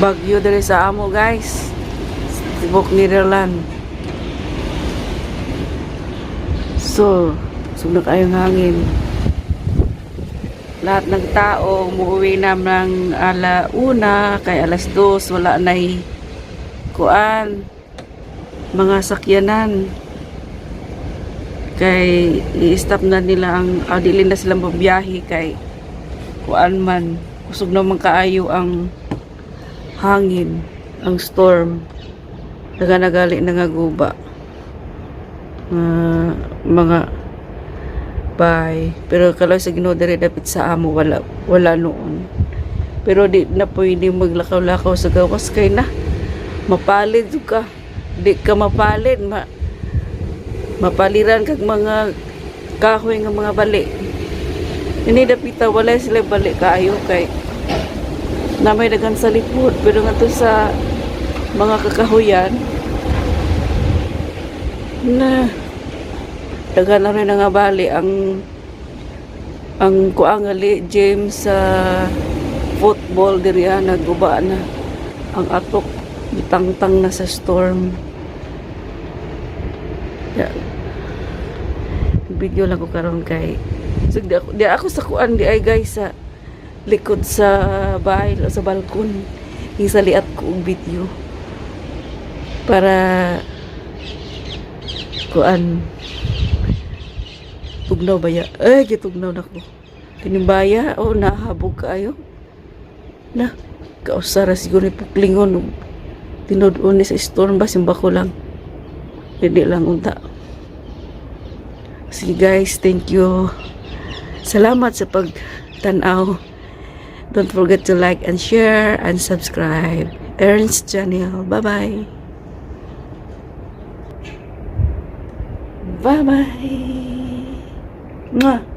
Bagyo diri sa amo guys. Tibok Netherland. So, sugna kayong hangin. Lahat ng tao umuwi na ng alauna kay alas 2 wala na'y kuan mga sakyanan kay i-stop na nila ang dili na silang babiyahe kay kuan man kusog naman kaayo ang hangin, ang storm nagali na nga guba mga bahay. Pero kalau sa Ginoo diri dapit sa amo wala noon. Pero di na pwede maglakaw-lakaw sa gawas kay na mapalid ka. Di ka mapalid mapaliran kag mga kahoy nga mga bali. Ini dapita wala sila bali kaayo kay na may dagan sa likod pero ngadto sa mga kakahuyan na dagan na rin nga bali ang kuangali James sa football diri naguba na ang atok bitangtang na sa storm. Video lang ko karon kay so, di ako sa kuan di ay guys sa likod sa bahay o sa balkon isaliat ko og video para kuan tugnaw baya gitugnaw na ko tinimbaya o nahabog kaayo na kausara siguro ni puklingon tinod-on ni sa storm ba simba ko lang hindi lang unta. Sige guys, thank you, salamat sa pagtanaw. Don't forget to like and share and subscribe Ern's channel. Bye bye. Bye bye. Mwah.